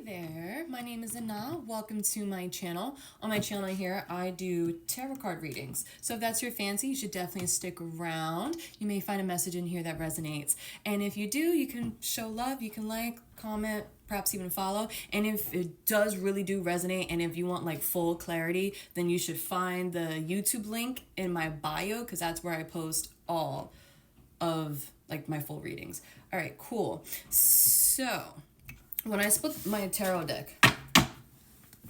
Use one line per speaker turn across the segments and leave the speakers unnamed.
there, my name is Anna. Welcome to my channel. On my channel here, I do tarot card readings. So if that's your fancy, you should definitely stick around. You may find a message in here that resonates. And if you do, you can show love, you can like, comment, perhaps even follow. And if it does really do resonate, and if you want like full clarity, then you should find the YouTube link in my bio, because that's where I post all of like my full readings. All right, cool. So when I split my tarot deck,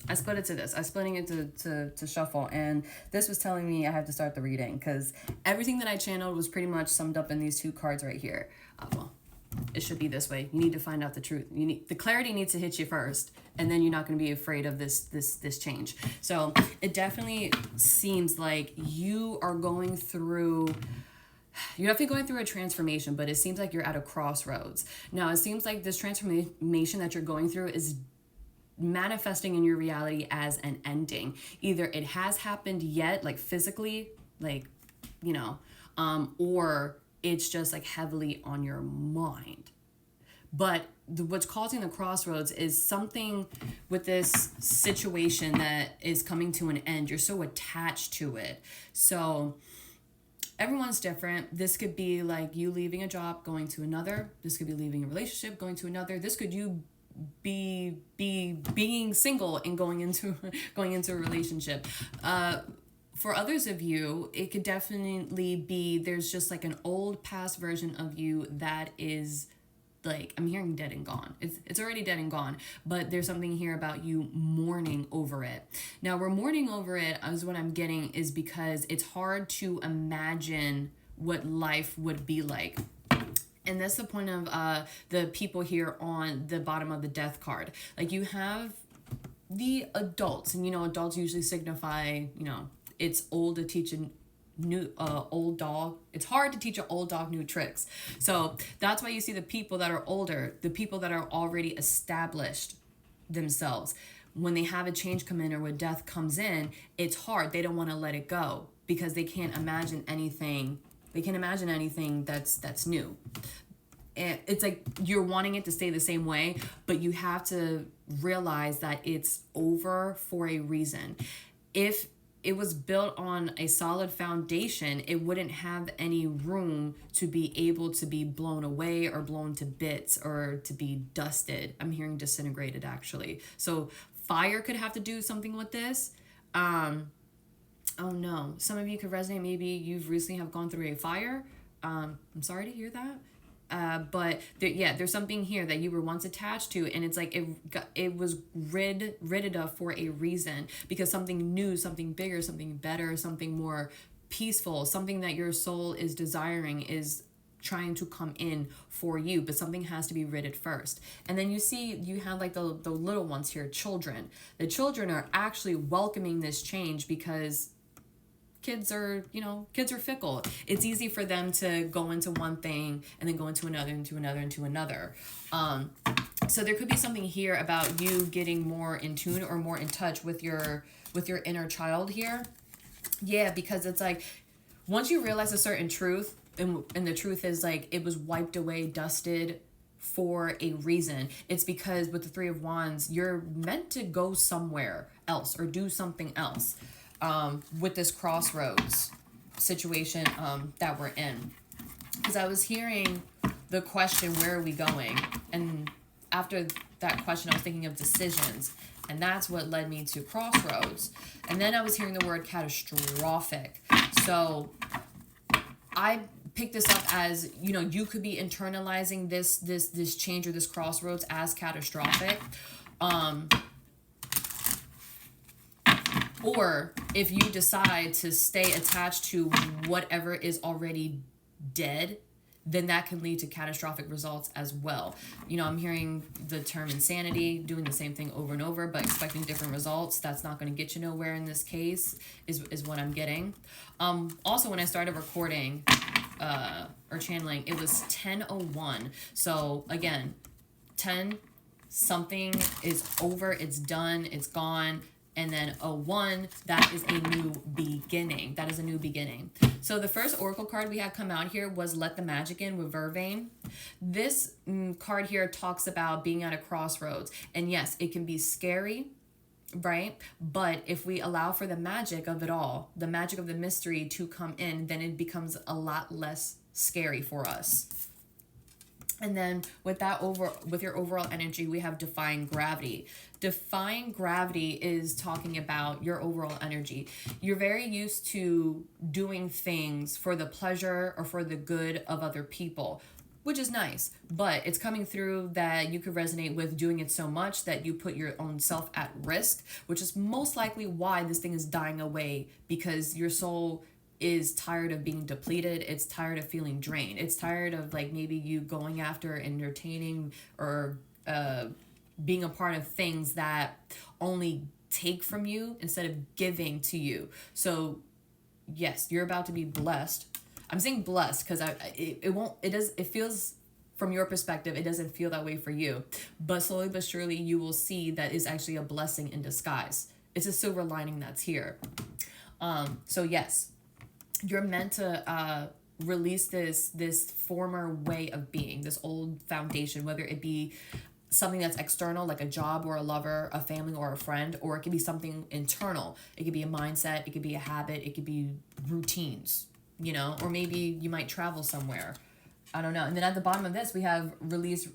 I split it to this. I splitting it to shuffle, and this was telling me I have to start the reading because everything that I channeled was pretty much summed up in these two cards right here. Well, it should be this way. You need to find out the truth. The clarity needs to hit you first, and then you're not going to be afraid of this change. So it definitely seems like you are going through. You're definitely going through a transformation, but it seems like you're at a crossroads. Now, it seems like this transformation that you're going through is manifesting in your reality as an ending. Either it has happened yet, like physically, like, or it's just like heavily on your mind. But what's causing the crossroads is something with this situation that is coming to an end. You're so attached to it. So everyone's different. This could be like you leaving a job, going to another. This could be leaving a relationship, going to another. This could you be being single and going into a relationship. For others of you, it could definitely be there's just like an old past version of you that is like, I'm hearing dead and gone. It's already dead and gone, but there's something here about you mourning over it. Now, we're mourning over it is what I'm getting is because it's hard to imagine what life would be like. And that's the point of the people here on the bottom of the death card. Like, you have the adults, and adults usually signify, it's old to teach an old dog. It's hard to teach an old dog new tricks. So that's why you see the people that are older, the people that are already established themselves. When they have a change come in or when death comes in, it's hard. They don't want to let it go because they can't imagine anything. They can't imagine anything that's new. And it's like you're wanting it to stay the same way, but you have to realize that it's over for a reason. If it was built on a solid foundation, it wouldn't have any room to be able to be blown away or blown to bits or to be dusted. I'm hearing disintegrated, actually. So fire could have to do something with this. Oh no, some of you could resonate. Maybe you've recently have gone through a fire. I'm sorry to hear that. But there's something here that you were once attached to, and it's like it was ridded of for a reason, because something new, something bigger, something better, something more peaceful, something that your soul is desiring is trying to come in for you, but something has to be ridded first. And then you see you have like the little ones here, children. The children are actually welcoming this change because kids are fickle. It's easy for them to go into one thing and then go into another, into another, into another. So there could be something here about you getting more in tune or more in touch with your inner child here. Yeah, because it's like once you realize a certain truth, and the truth is like it was wiped away, dusted for a reason. It's because with the Three of Wands, you're meant to go somewhere else or do something else. With this crossroads situation that we're in. Because I was hearing the question, where are we going? And after that question, I was thinking of decisions. And that's what led me to crossroads. And then I was hearing the word catastrophic. So I picked this up as, you could be internalizing this change or this crossroads as catastrophic. Or if you decide to stay attached to whatever is already dead, then that can lead to catastrophic results as well. I'm hearing the term insanity, doing the same thing over and over, but expecting different results. That's not going to get you nowhere in this case, is what I'm getting. Also, when I started recording or channeling, it was 10:01. So again, 10, something is over, it's done, it's gone. And then a 1, that is a new beginning. That is a new beginning. So the first oracle card we had come out here was Let the Magic In with Vervain. This card here talks about being at a crossroads. And yes, it can be scary, right? But if we allow for the magic of it all, the magic of the mystery to come in, then it becomes a lot less scary for us. And then with your overall energy, we have Defying Gravity. Defying Gravity is talking about your overall energy. You're very used to doing things for the pleasure or for the good of other people, which is nice, but it's coming through that you could resonate with doing it so much that you put your own self at risk, which is most likely why this thing is dying away, because your soul is tired of being depleted. It's tired of feeling drained. It's tired of like maybe you going after entertaining or being a part of things that only take from you instead of giving to you. So yes, you're about to be blessed. I'm saying blessed because it feels from your perspective, it doesn't feel that way for you, but slowly but surely you will see that is actually a blessing in disguise. It's a silver lining that's here. So yes, you're meant to release this former way of being, this old foundation, whether it be something that's external, like a job or a lover, a family or a friend, or it could be something internal. It could be a mindset, it could be a habit, it could be routines, you know, or maybe you might travel somewhere. I don't know. And then at the bottom of this, we have release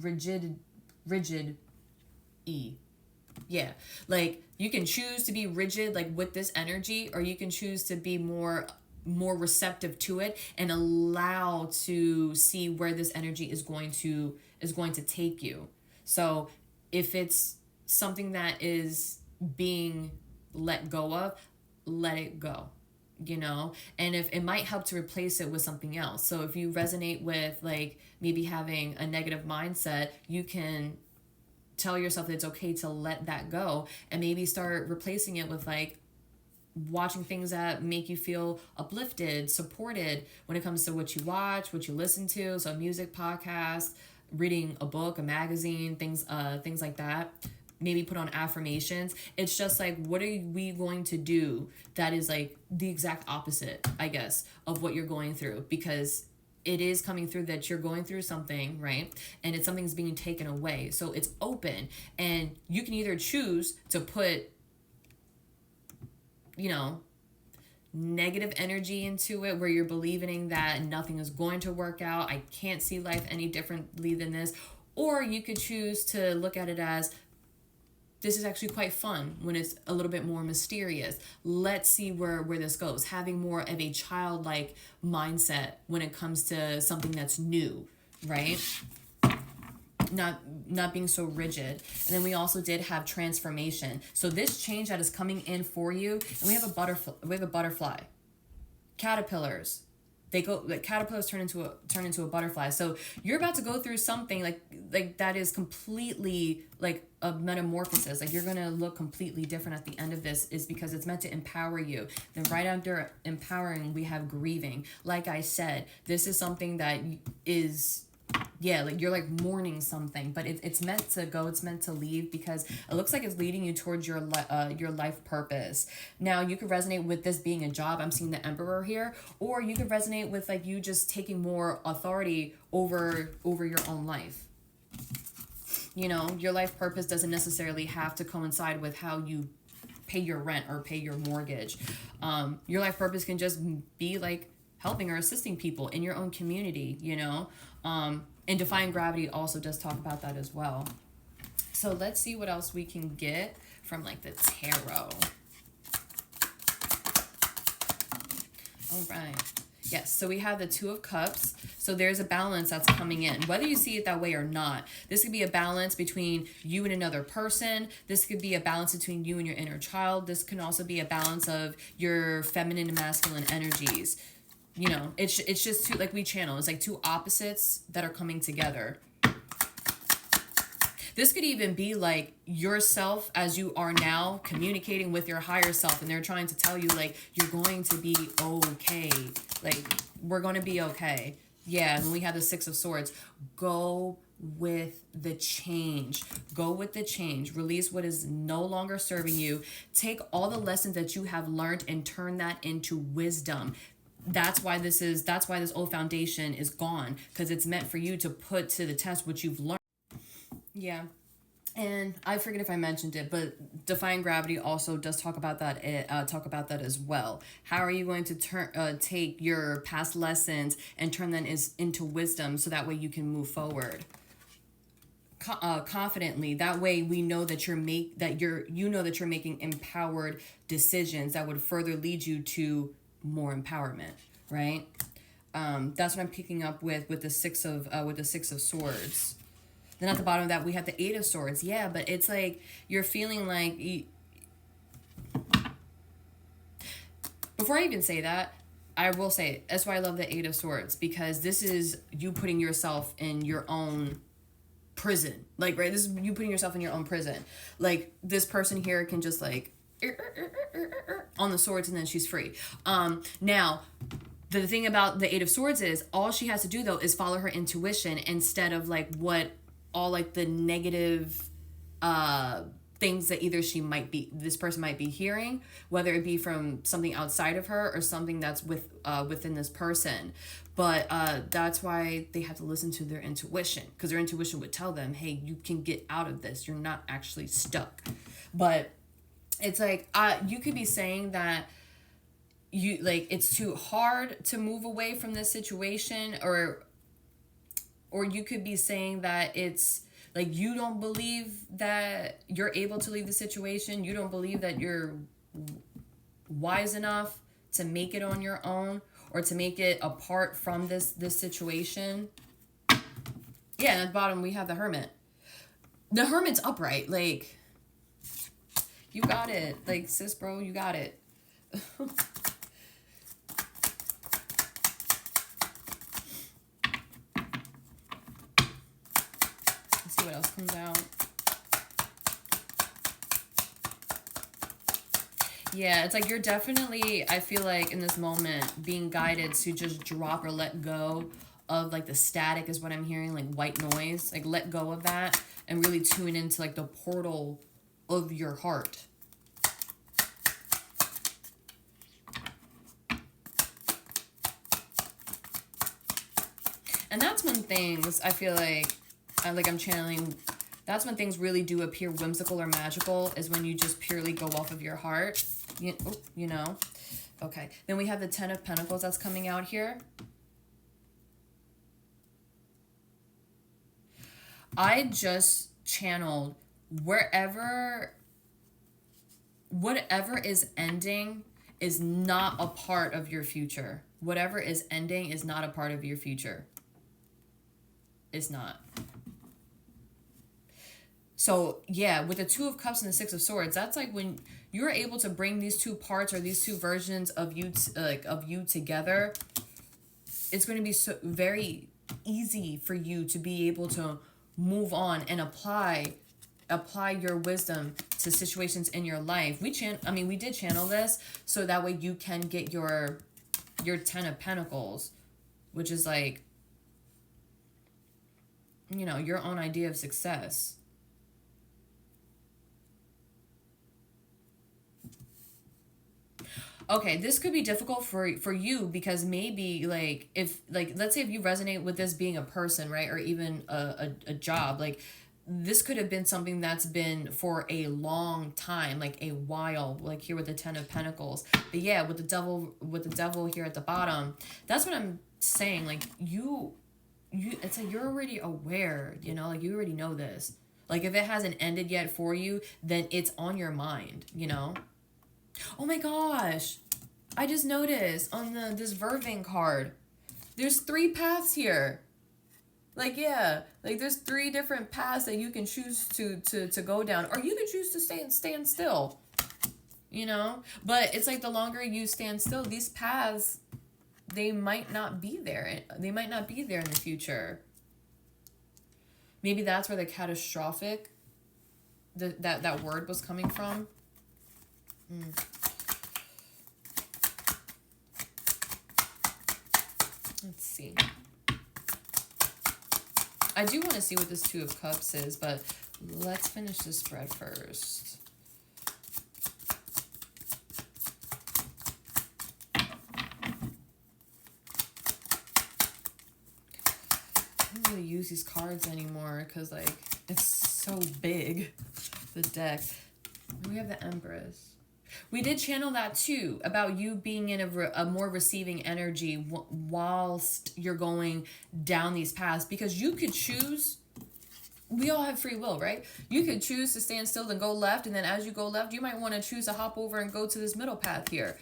rigid E. Yeah, like you can choose to be rigid, like with this energy, or you can choose to be more receptive to it and allow to see where this energy is going to take you. So if it's something that is being let go of, let it go, you know. And if it might help to replace it with something else. So if you resonate with like maybe having a negative mindset, you can tell yourself that it's okay to let that go and maybe start replacing it with like watching things that make you feel uplifted, supported when it comes to what you watch, what you listen to. So music, podcast, reading a book, a magazine, things like that. Maybe put on affirmations. It's just like, what are we going to do that is like the exact opposite, I guess, of what you're going through? Because it is coming through that you're going through something, right? And it's something's being taken away. So it's open, and you can either choose to put, you know, negative energy into it where you're believing that nothing is going to work out. I can't see life any differently than this. Or you could choose to look at it as, this is actually quite fun when it's a little bit more mysterious. Let's see where this goes. Having more of a childlike mindset when it comes to something that's new, right? Not being so rigid. And then we also did have transformation. So this change that is coming in for you, and we have a butterfly. Caterpillars. Caterpillars turn into a butterfly. So you're about to go through something like that is completely like a metamorphosis. Like you're gonna look completely different at the end of this, is because it's meant to empower you. Then right after empowering, we have grieving. Like I said, this is something that is, yeah, like you're like mourning something, but it's meant to go, it's meant to leave, because it looks like it's leading you towards your life purpose. Now you could resonate with this being a job. I'm seeing the Emperor here, or you could resonate with like you just taking more authority over your own life. You know, your life purpose doesn't necessarily have to coincide with how you pay your rent or pay your mortgage. Your life purpose can just be like helping or assisting people in your own community, you know. And Defying Gravity also does talk about that as well. So let's see what else we can get from like the tarot. All right. Yes, so we have the Two of Cups. So there's a balance that's coming in, whether you see it that way or not. This could be a balance between you and another person. This could be a balance between you and your inner child. This can also be a balance of your feminine and masculine energies. You know, it's just two, like we channel, it's like two opposites that are coming together. This could even be like yourself as you are now communicating with your higher self, and they're trying to tell you like, you're going to be okay. Like, we're going to be okay. Yeah, and we have the Six of Swords. Go with the change. Go with the change. Release what is no longer serving you. Take all the lessons that you have learned and turn that into wisdom. That's why this old foundation is gone, because it's meant for you to put to the test what you've learned. Yeah. And I forget if I mentioned it, but Defying Gravity also does talk about that. As well. How are you going to take your past lessons and turn them into wisdom, so that way you can move forward confidently. That way we know that you're making empowered decisions that would further lead you to more empowerment. Right. That's what I'm picking up with the Six of Swords. Then at the bottom of that, we have the Eight of Swords. Yeah, but it's like you're feeling like... Before I even say that, I will say, that's why I love the Eight of Swords, because this is you putting yourself in your own prison. Like, right? This is you putting yourself in your own prison. Like, this person here can just like... on the swords, and then she's free. Now... The thing about the Eight of Swords is all she has to do, though, is follow her intuition instead of like all like the negative things that either this person might be hearing, whether it be from something outside of her or something that's within this person. But that's why they have to listen to their intuition, because their intuition would tell them, hey, you can get out of this. You're not actually stuck. But it's like you could be saying that you like it's too hard to move away from this situation, or you could be saying that it's like you don't believe that you're able to leave the situation. You don't believe that you're wise enough to make it on your own, or to make it apart from this situation. Yeah, and at the bottom we have the Hermit. The Hermit's upright. Like, you got it. Like, sis, bro, you got it. See what else comes out. Yeah, it's like you're definitely, I feel like in this moment, being guided to just drop or let go of like the static is what I'm hearing, like white noise. Like, let go of that and really tune into like the portal of your heart. And that's when things, I feel like I'm channeling, that's when things really do appear whimsical or magical, is when you just purely go off of your heart, you know. Okay, then we have the Ten of Pentacles that's coming out here. I just channeled whatever is ending is not a part of your future. Whatever is ending is not a part of your future. It's not. So, yeah, with the Two of Cups and the Six of Swords, that's like when you're able to bring these two parts or these two versions of you together, it's going to be so very easy for you to be able to move on and apply your wisdom to situations in your life. We did channel this so that way you can get your Ten of Pentacles, which is like, you know, your own idea of success. Okay, this could be difficult for you, because maybe like let's say if you resonate with this being a person, right, or even a job, like this could have been something that's been for a long time, like a while, like here with the Ten of Pentacles. But yeah, with the devil here at the bottom, that's what I'm saying. Like you it's like you're already aware, you know, like you already know this. Like if it hasn't ended yet for you, then it's on your mind, you know. Oh my gosh, I just noticed on this Verving card, there's 3 paths here. Like, yeah, like there's 3 different paths that you can choose to go down, or you can choose to stand still, you know. But it's like the longer you stand still, these paths, they might not be there. They might not be there in the future. Maybe that's where the catastrophic, that word was coming from. Let's see. I do want to see what this Two of Cups is, but let's finish the spread first. I don't really use these cards anymore because, like, it's so big, the deck. We have the Empress. We did channel that too, about you being in a more receiving energy whilst you're going down these paths, because you could choose, we all have free will, right? You could choose to stand still and go left, and then as you go left, you might want to choose to hop over and go to this middle path here.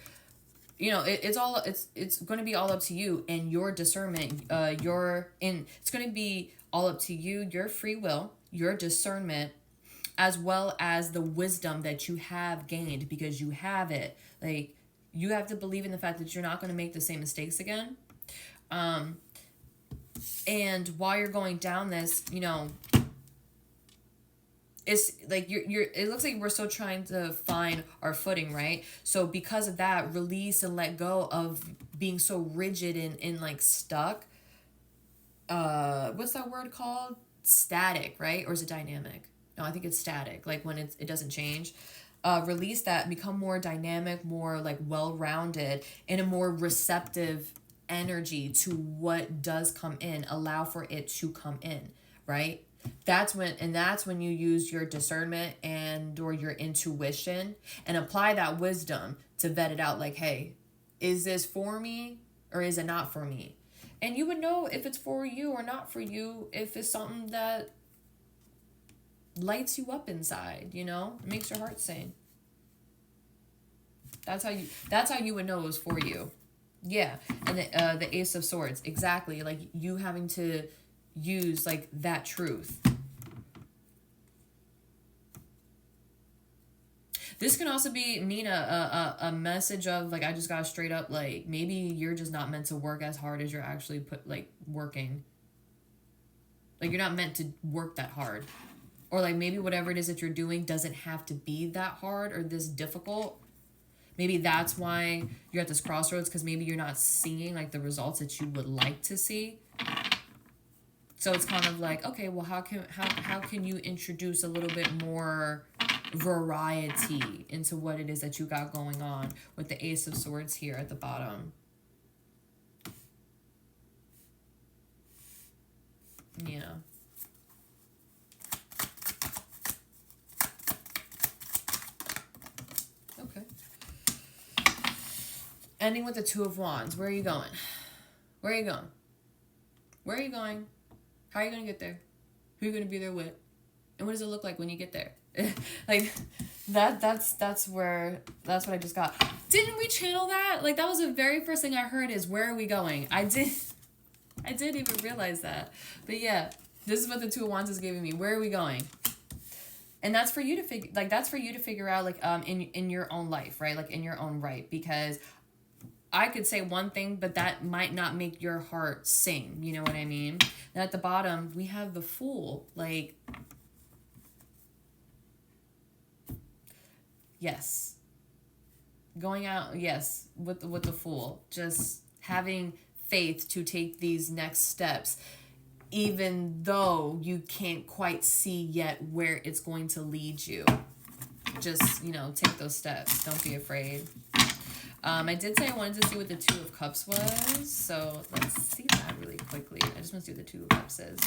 You know, it's going to be all up to you and your discernment. It's going to be all up to you, your free will, your discernment, as well as the wisdom that you have gained, because you have it. Like, you have to believe in the fact that you're not going to make the same mistakes again. And while you're going down this, you know, it's like it looks like we're still trying to find our footing, right? So because of that, release and let go of being so rigid and like stuck. What's that word called? Static, right? Or is it dynamic? No, I think it's static, like when it doesn't change. Release that, become more dynamic, more like well-rounded, and a more receptive energy to what does come in. Allow for it to come in, right? That's when you use your discernment and or your intuition and apply that wisdom to vet it out. Like, hey, is this for me or is it not for me? And you would know if it's for you or not for you, if it's something that lights you up inside, you know, it makes your heart sing. That's how you would know it was for you. Yeah. And the Ace of Swords, exactly, like you having to use like that truth. This can also mean a message of like, I just got straight up, like maybe you're just not meant to work as hard as you're actually working. Like, you're not meant to work that hard. Or like maybe whatever it is that you're doing doesn't have to be that hard or this difficult. Maybe that's why you're at this crossroads, because maybe you're not seeing like the results that you would like to see. So it's kind of like, okay, well, how can you introduce a little bit more variety into what it is that you got going on with the Ace of Swords here at the bottom? Yeah. Okay. Ending with the Two of Wands. Where are you going? Where are you going? Where are you going? How are you going to get there? Who are you going to be there with? And what does it look like when you get there? Like, that's what I just got. Didn't we channel that? Like, that was the very first thing I heard is, where are we going? I didn't even realize that. But yeah, this is what the Two of Wands is giving me. Where are we going? And that's for you to figure out, like, in your own life, right? Like, in your own right, because I could say one thing, but that might not make your heart sing. You know what I mean? And at the bottom, we have the Fool. Like, yes. Going out, yes, with the Fool. Just having faith to take these next steps, even though you can't quite see yet where it's going to lead you. Just, you know, take those steps. Don't be afraid. I did say I wanted to see what the Two of Cups was, so let's see that really quickly. I just want to see what the Two of Cups is.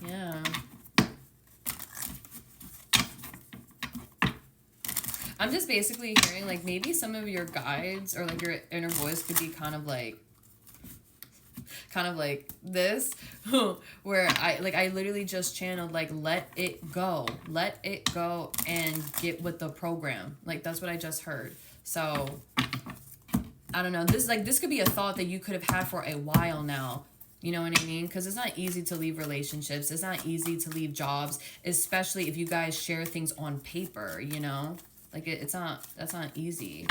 Yeah. I'm just basically hearing, like, maybe some of your guides or, like, your inner voice could be kind of like this, where I literally just channeled, like, let it go and get with the program. Like, that's what I just heard. So I don't know, this could be a thought that you could have had for a while now. You know what I mean? Because it's not easy to leave relationships. It's not easy to leave jobs, especially if you guys share things on paper, you know? Like, that's not easy.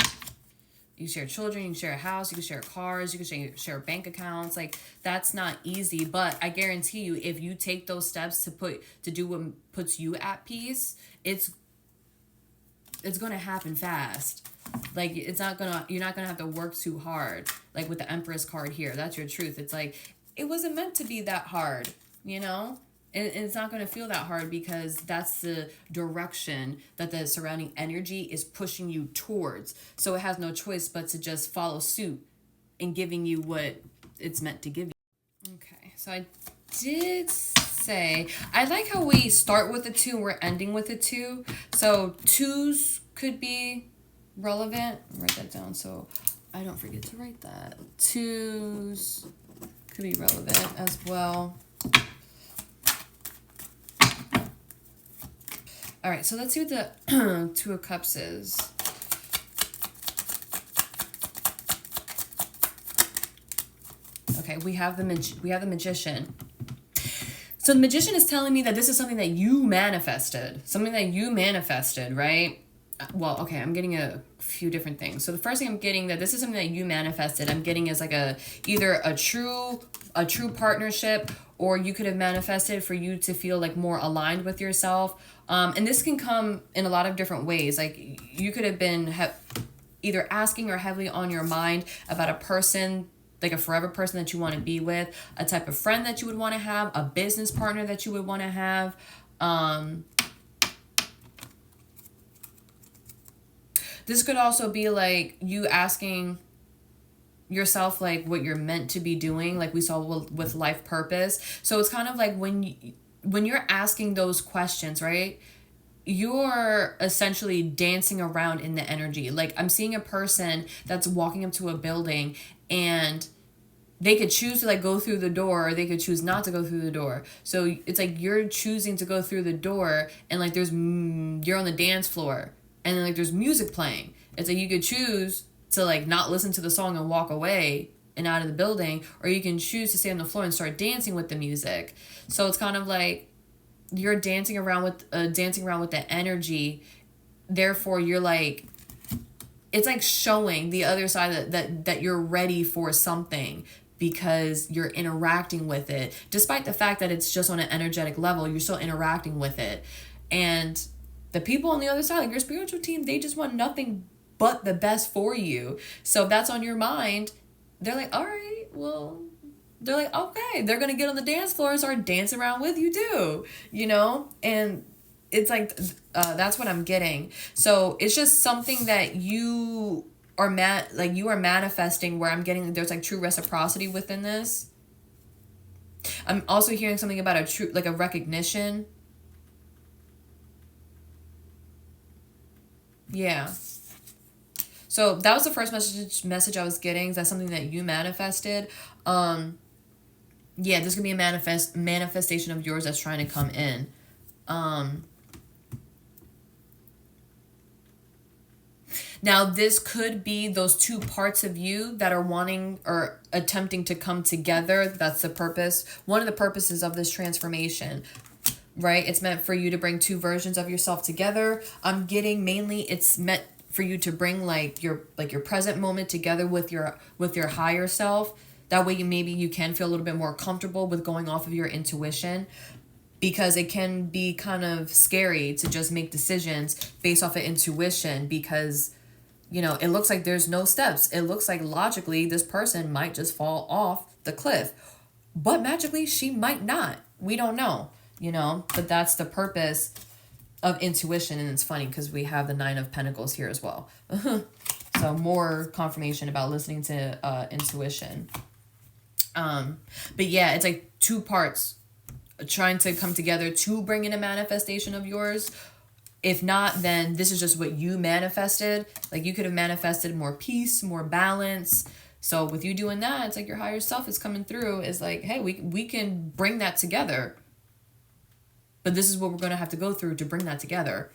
You share children, you can share a house, you can share cars, you can share bank accounts. Like, that's not easy. But I guarantee you, if you take those steps to do what puts you at peace, it's it's gonna happen fast. Like, you're not gonna have to work too hard. Like with the Empress card here, that's your truth. It's like, it wasn't meant to be that hard, you know? And it's not going to feel that hard because that's the direction that the surrounding energy is pushing you towards. So it has no choice but to just follow suit in giving you what it's meant to give you. Okay, so I did say, I like how we start with a 2 and we're ending with a 2. So 2s could be relevant. Write that down so I don't forget to write that. 2s could be relevant as well. All right, so let's see what the 2 of Cups is. Okay, we have the Magician. So the Magician is telling me that this is something that you manifested. Something that you manifested, right? Well, okay, I'm getting a few different things. So the first thing I'm getting, that this is something that you manifested. I'm getting is like either a true partnership, or you could have manifested for you to feel like more aligned with yourself. And this can come in a lot of different ways. Like you could have been either asking or heavily on your mind about a person, like a forever person that you want to be with, a type of friend that you would want to have, a business partner that you would want to have. This could also be like you asking yourself like what you're meant to be doing, like we saw with life purpose. So it's kind of like when you're asking those questions, right? You're essentially dancing around in the energy. Like I'm seeing a person that's walking up to a building and they could choose to like go through the door, or they could choose not to go through the door. So it's like you're choosing to go through the door, and like you're on the dance floor, and then like there's music playing. It's like you could choose to like not listen to the song and walk away and out of the building, or you can choose to stay on the floor and start dancing with the music. So it's kind of like you're dancing around with the energy. Therefore you're like, it's like showing the other side that you're ready for something, because you're interacting with it. Despite the fact that it's just on an energetic level, you're still interacting with it. And the people on the other side, like your spiritual team, they just want nothing but the best for you. So if that's on your mind, they're like, all right, well, they're like, okay, they're going to get on the dance floor and start dancing around with you too, you know? And it's like, that's what I'm getting. So it's just something that you are manifesting, where I'm getting, there's like true reciprocity within this. I'm also hearing something about a recognition. Yeah. So that was the first message I was getting. That's something that you manifested. Yeah, this could be a manifestation of yours that's trying to come in. Now, this could be those 2 parts of you that are wanting or attempting to come together. That's the purpose. One of the purposes of this transformation, right? It's meant for you to bring 2 versions of yourself together. I'm getting mainly it's meant for you to bring like your present moment together with your higher self. That way maybe you can feel a little bit more comfortable with going off of your intuition, because it can be kind of scary to just make decisions based off of intuition, because you know, it looks like there's no steps. It looks like logically this person might just fall off the cliff, but magically she might not. We don't know, you know, but that's the purpose of intuition. And it's funny because we have the 9 of Pentacles here as well. So more confirmation about listening to intuition. But yeah, it's like 2 parts trying to come together to bring in a manifestation of yours. If not, then this is just what you manifested. Like you could have manifested more peace, more balance. So with you doing that, it's like your higher self is coming through. It's like, hey, we can bring that together. But this is what we're going to have to go through to bring that together.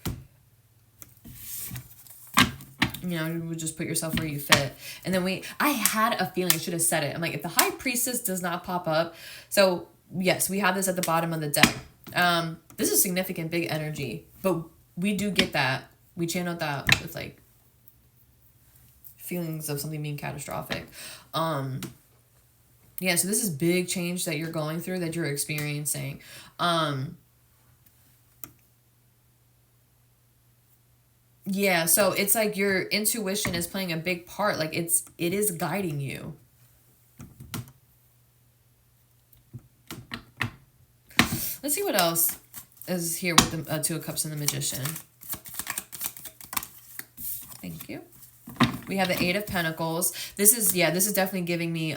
You know, you would just put yourself where you fit. And then I had a feeling, I should have said it. I'm like, if the High Priestess does not pop up. So yes, we have this at the bottom of the deck. This is significant, big energy. But we do get that. We channeled that with like feelings of something being catastrophic. Yeah, so this is big change that you're going through, that you're experiencing. Yeah, so it's like your intuition is playing a big part. Like it is guiding you. Let's see what else is here with the Two of Cups and the Magician. Thank you. We have the Eight of Pentacles. This is definitely giving me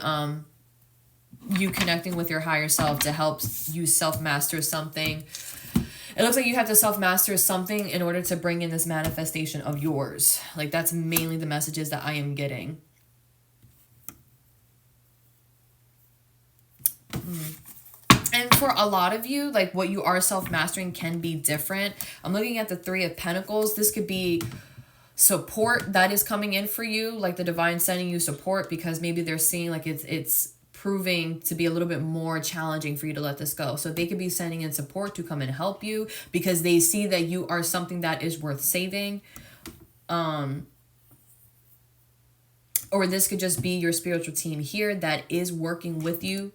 you connecting with your higher self to help you self-master something. It looks like you have to self-master something in order to bring in this manifestation of yours. Like, that's mainly the messages that I am getting. And for a lot of you, like, what you are self-mastering can be different. I'm looking at the Three of Pentacles. This could be support that is coming in for you, like the divine sending you support, because maybe they're seeing like it's proving to be a little bit more challenging for you to let this go. So they could be sending in support to come and help you because they see that you are something that is worth saving. Or this could just be your spiritual team here that is working with you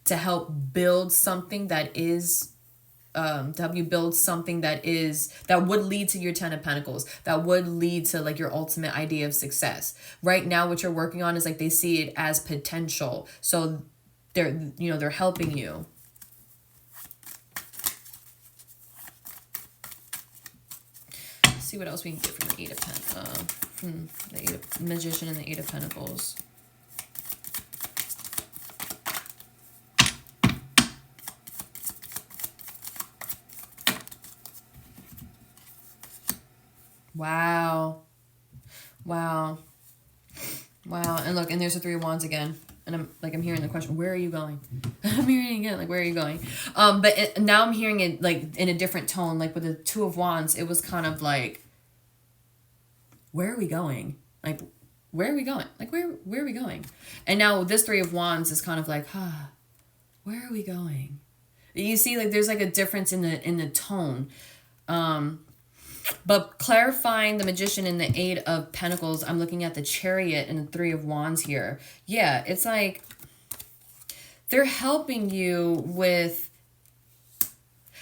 to help build something that is to help you build something that would lead to your Ten of Pentacles, that would lead to like your ultimate idea of success. Right now, what you're working on is like they see it as potential. So they're helping you. Let's see what else we can get from the Eight of Pentacles, from the Eight of Magician and the Eight of Pentacles. Wow. Wow. Wow. And look, and there's the Three of Wands again. And I'm hearing the question, where are you going? I'm hearing it again, like, where are you going? But now I'm hearing it like in a different tone. Like with the Two of Wands, it was kind of like, where are we going? Like, where are we going? Like, where are we going? And now this Three of Wands is kind of like, where are we going? You see, like, there's like a difference in the tone. But clarifying the Magician and the Eight of Pentacles, I'm looking at the Chariot and the Three of Wands here. Yeah, it's like they're helping you with...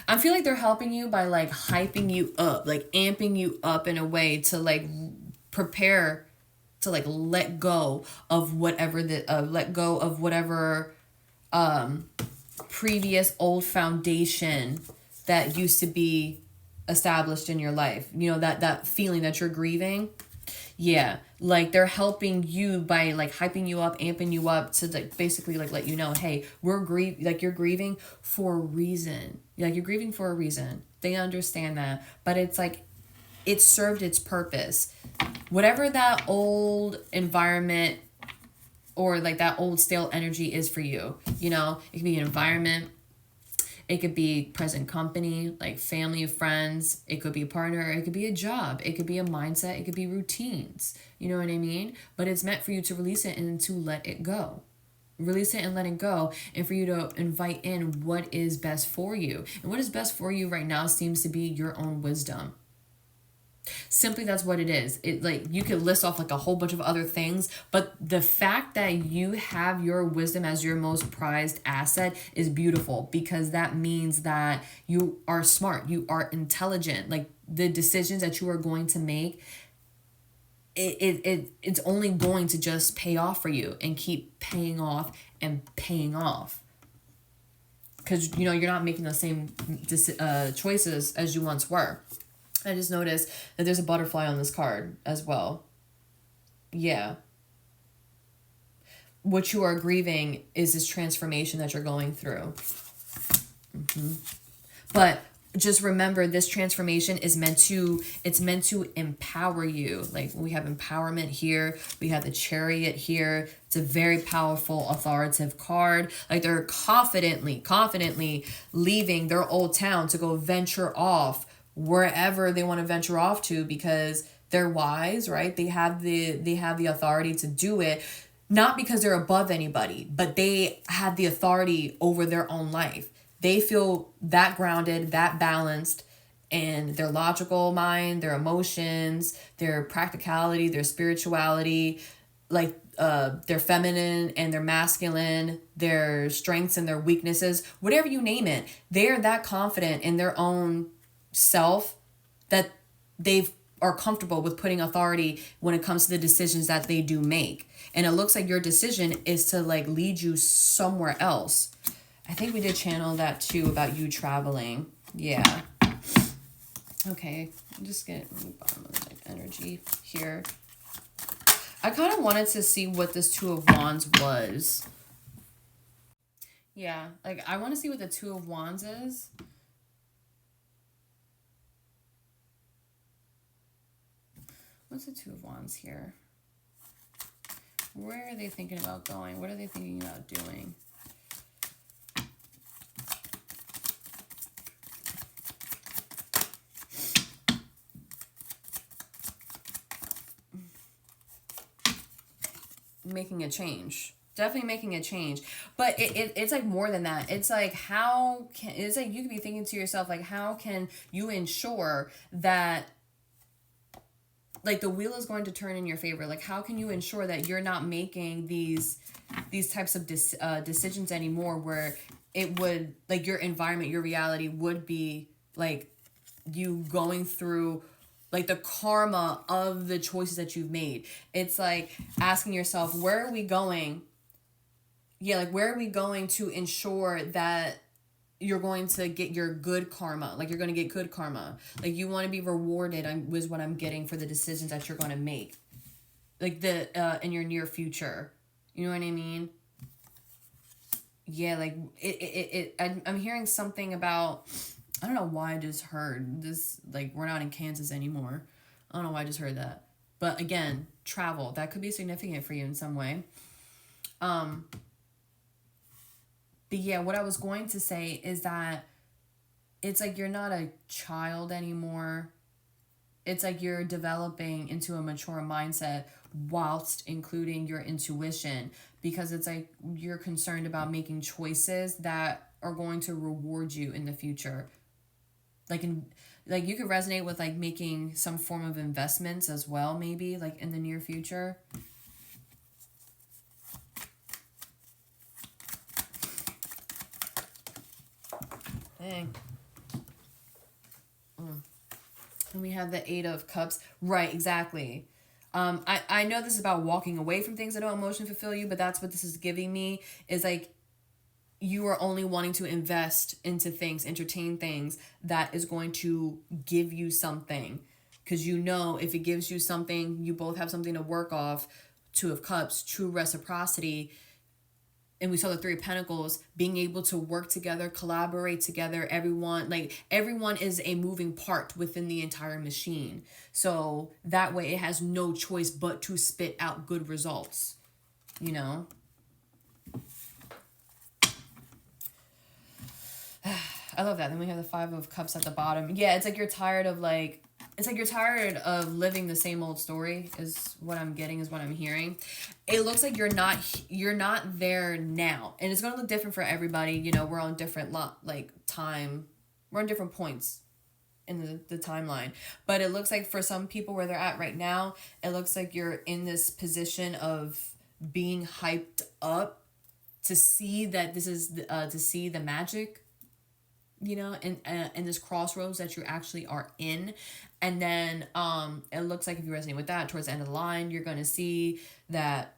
I feel like they're helping you by like hyping you up, like amping you up in a way to like prepare to like let go of whatever previous old foundation that used to be established in your life. You know, that feeling that you're grieving. Yeah, like they're helping you by like hyping you up, amping you up to like basically like let you know, hey, you're grieving for a reason. Like, you're grieving for a reason. They understand that, but it's like it served its purpose. Whatever that old environment or like that old stale energy is for you, you know, it could be an environment. It could be present company, like family, friends. It could be a partner. It could be a job. It could be a mindset. It could be routines. You know what I mean? But it's meant for you to release it and to let it go. Release it and let it go. And for you to invite in what is best for you. And what is best for you right now seems to be your own wisdom. Simply, that's what it is. It like you could list off like a whole bunch of other things, but the fact that you have your wisdom as your most prized asset is beautiful, because that means that you are smart, you are intelligent. Like, the decisions that you are going to make, it's only going to just pay off for you and keep paying off and paying off, because you know you're not making the same choices as you once were. I just noticed that there's a butterfly on this card as well. Yeah. What you are grieving is this transformation that you're going through. But just remember, this transformation is meant to empower you. Like, we have empowerment here. We have the Chariot here. It's a very powerful, authoritative card. Like, they're confidently leaving their old town to go venture off wherever they want to venture off to, because they're wise, right? They have the authority to do it, not because they're above anybody, but they have the authority over their own life. They feel that grounded, that balanced, and their logical mind, their emotions, their practicality, their spirituality, like their feminine and their masculine, their strengths and their weaknesses, whatever you name it, they're that confident in their own self that they've are comfortable with putting authority when it comes to the decisions that they do make. And it looks like your decision is to like lead you somewhere else. I think we did channel that too about you traveling. Yeah. Okay. Just get bottom of the energy here. I kind of wanted to see what this Two of Wands was. Yeah. Like I want to see what the Two of Wands is. What's the Two of Wands here? Where are they thinking about going? What are they thinking about doing? Making a change. Definitely making a change. But it's like more than that. It's like it's like you could be thinking to yourself, like, how can you ensure that like the wheel is going to turn in your favor? Like, how can you ensure that you're not making these types of decisions anymore where it would, like, your environment, your reality would be, like, you going through, like, the karma of the choices that you've made. It's, like, asking yourself, where are we going? Yeah, like, where are we going to ensure that you're going to get your good karma? Like, you're going to get good karma. Like, you want to be rewarded, was what I'm getting for the decisions that you're going to make. Like, in your near future. You know what I mean? Yeah, like, I'm hearing something about, I don't know why I just heard this, like, we're not in Kansas anymore. I don't know why I just heard that. But, again, travel. That could be significant for you in some way. But yeah, what I was going to say is that it's like you're not a child anymore. It's like you're developing into a mature mindset whilst including your intuition, because it's like you're concerned about making choices that are going to reward you in the future. Like you could resonate with like making some form of investments as well, maybe like in the near future. Dang. And we have the Eight of Cups. Right, exactly. I know this is about walking away from things that don't emotionally fulfill you, but that's what this is giving me, is like you are only wanting to invest into things, entertain things that is going to give you something. Because you know if it gives you something, you both have something to work off. Two of Cups, true reciprocity. And we saw the Three of Pentacles, being able to work together, collaborate together. Everyone is a moving part within the entire machine. So that way it has no choice but to spit out good results, you know? I love that. Then we have the Five of Cups at the bottom. Yeah, it's like you're tired of living the same old story is what I'm getting, is what I'm hearing. It looks like you're not there now. And it's going to look different for everybody. You know, we're on different time. We're on different points in the timeline. But it looks like for some people where they're at right now, it looks like you're in this position of being hyped up to see that this is to see the magic, you know, in this crossroads that you actually are in. And then it looks like if you resonate with that, towards the end of the line, you're going to see that,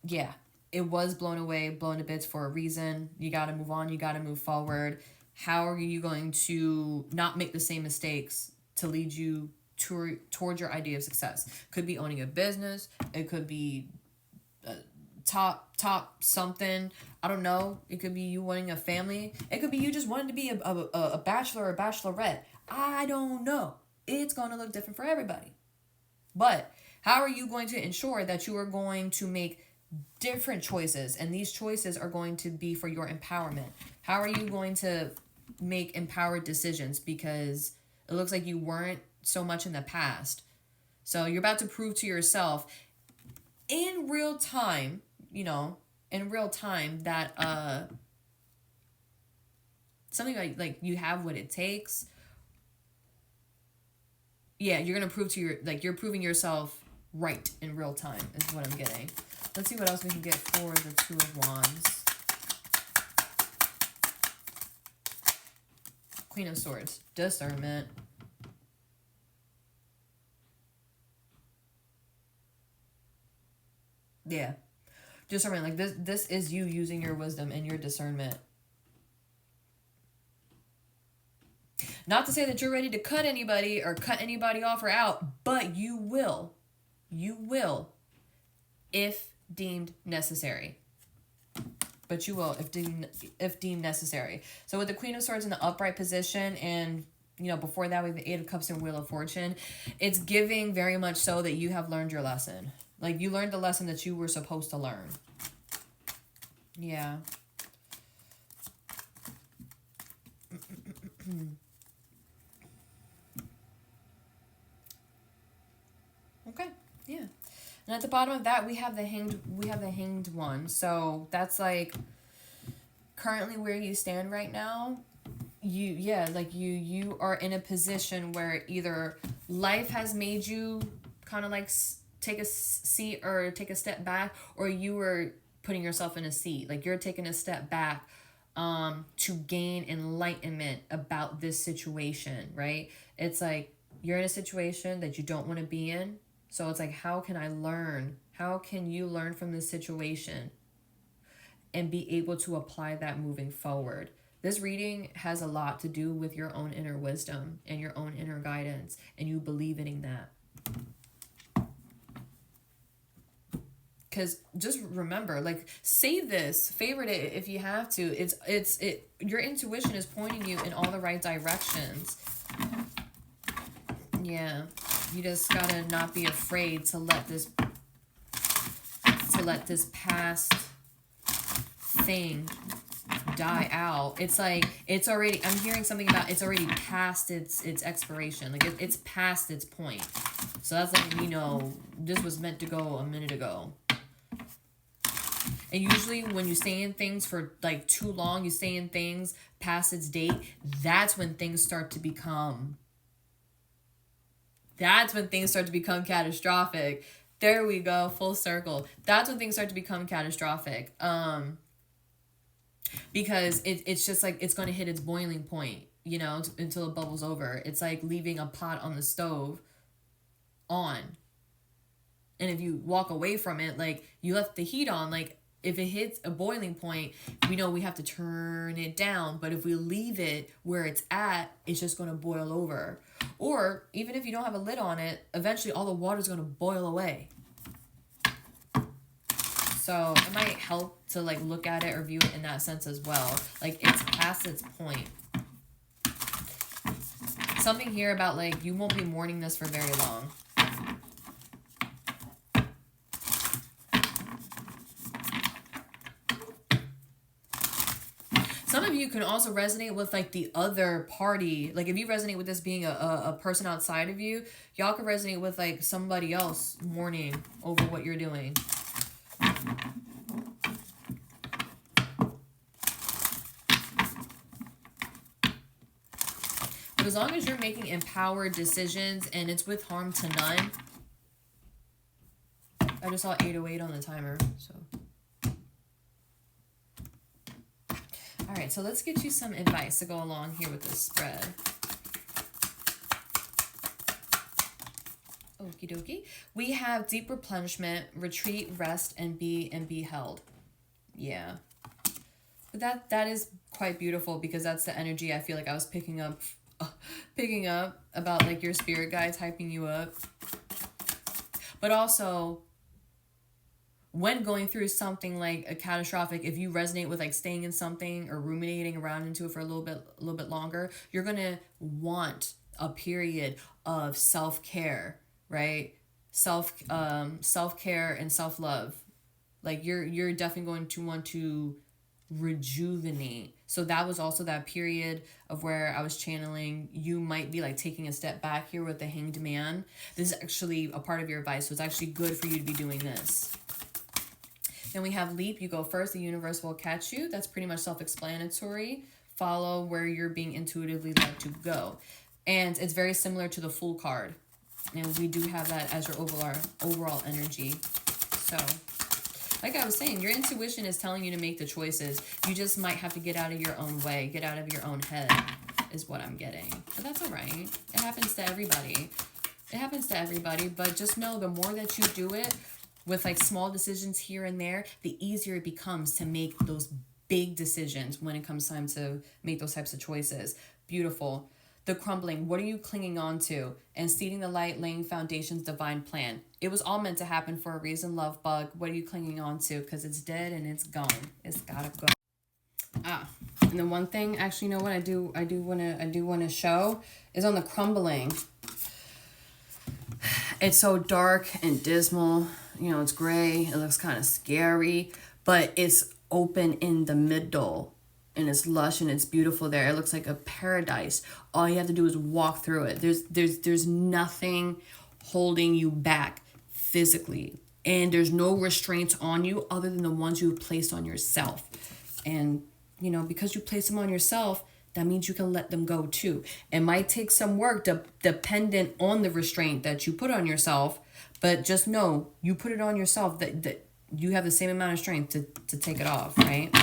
yeah, it was blown away, blown to bits for a reason. You got to move on. You got to move forward. How are you going to not make the same mistakes to lead you towards your idea of success? Could be owning a business. It could be top something. I don't know. It could be you wanting a family. It could be you just wanting to be a bachelor or bachelorette. I don't know. It's going to look different for everybody. But how are you going to ensure that you are going to make different choices, and these choices are going to be for your empowerment? How are you going to make empowered decisions? Because it looks like you weren't so much in the past. So you're about to prove to yourself in real time, you know, that something like you have what it takes. Yeah, you're gonna prove you're proving yourself right in real time is what I'm getting. Let's see what else we can get for the Two of Wands. Queen of Swords, discernment. Yeah. Discernment, like this is you using your wisdom and your discernment. Not to say that you're ready to cut anybody or cut anybody off or out, but you will. You will if deemed necessary. But you will if deemed necessary. So with the Queen of Swords in the upright position, and you know, before that we have the Eight of Cups and Wheel of Fortune, it's giving very much so that you have learned your lesson. Like, you learned the lesson that you were supposed to learn. Yeah. Okay. Yeah. And at the bottom of that, we have the hanged one. So that's like currently where you stand right now. You are in a position where either life has made you kind of like take a seat or take a step back, or you were putting yourself in a seat. Like, you're taking a step back to gain enlightenment about this situation, right? It's like you're in a situation that you don't want to be in. So it's like, how can I learn? How can you learn from this situation and be able to apply that moving forward? This reading has a lot to do with your own inner wisdom and your own inner guidance, and you believing in that. Because just remember, like, say this, favorite it if you have to. Your intuition is pointing you in all the right directions. Yeah. You just gotta not be afraid to let this past thing die out. It's like, it's already, I'm hearing something about it's already past its expiration. Like, it's past its point. So that's like, you know, this was meant to go a minute ago. And usually when you stay in things for like too long, you stay in things past its date, that's when things start to become catastrophic. There we go, full circle. That's when things start to become catastrophic. Because it's just like, it's going to hit its boiling point, you know, until it bubbles over. It's like leaving a pot on the stove on. And if you walk away from it, like, you left the heat on, like, if it hits a boiling point, we know we have to turn it down. But if we leave it where it's at, it's just going to boil over. Or even if you don't have a lid on it, eventually all the water is going to boil away. So it might help to like look at it or view it in that sense as well. Like, it's past its point. Something here about like, you won't be mourning this for very long. Some of you can also resonate with like the other party. Like, if you resonate with this being a person outside of you, y'all can resonate with like somebody else mourning over what you're doing. But as long as you're making empowered decisions and it's with harm to none. I just saw 808 on the timer, so. All right, so let's get you some advice to go along here with this spread. Okie dokie. We have deep replenishment, retreat, rest, and be held. Yeah. But that is quite beautiful, because that's the energy I feel like I was picking up about like your spirit guides hyping you up. But also, when going through something like a catastrophic, if you resonate with like staying in something or ruminating around into it for a little bit longer, you're going to want a period of self-care, right? Self-care and self-love. Like, you're definitely going to want to rejuvenate. So that was also that period of where I was channeling, you might be like taking a step back here with the Hanged Man. This is actually a part of your advice, so it's actually good for you to be doing this. Then we have leap. You go first. The universe will catch you. That's pretty much self-explanatory. Follow where you're being intuitively led to go. And it's very similar to the Fool card. And we do have that as your overall energy. So, like I was saying, your intuition is telling you to make the choices. You just might have to get out of your own way. Get out of your own head is what I'm getting. But that's all right. It happens to everybody. It happens to everybody. But just know, the more that you do it, with like small decisions here and there, the easier it becomes to make those big decisions when it comes time to make those types of choices. Beautiful. The crumbling, what are you clinging on to? And seeding the light, laying foundations, divine plan. It was all meant to happen for a reason, love bug. What are you clinging on to? Because it's dead and it's gone. It's gotta go. And the one thing, actually, you know what I do wanna show is on the crumbling. It's so dark and dismal. You know, it's gray. It looks kind of scary, but it's open in the middle. And it's lush and it's beautiful there. It looks like a paradise. All you have to do is walk through it. There's nothing holding you back physically. And there's no restraints on you other than the ones you have placed on yourself. And, you know, because you place them on yourself, that means you can let them go too. It might take some work dependent on the restraint that you put on yourself, but just know you put it on yourself that you have the same amount of strength to take it off, right?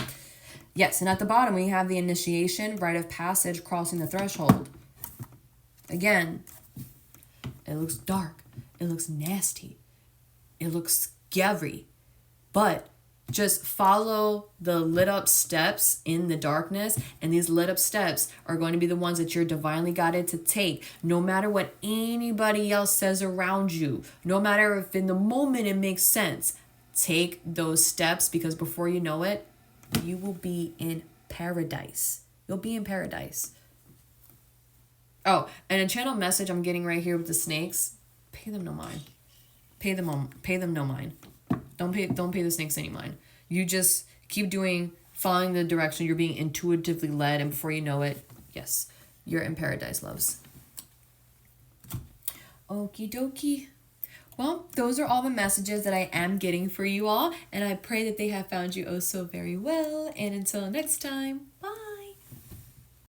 Yes, and at the bottom we have the initiation, rite of passage, crossing the threshold. Again, it looks dark. It looks nasty. It looks scary. But just follow the lit up steps in the darkness, and these lit up steps are going to be the ones that you're divinely guided to take, no matter what anybody else says around you, no matter if in the moment it makes sense. Take those steps, because before you know it, you will be in paradise. You'll be in paradise. Oh, and a channel message I'm getting right here with the snakes. Pay them no mind. Pay them no mind. Don't pay the snakes any mind. You just keep following the direction you're being intuitively led, and before you know it, yes, you're in paradise, loves. Okie dokie. Well, those are all the messages that I am getting for you all, and I pray that they have found you oh so very well. And until next time, bye.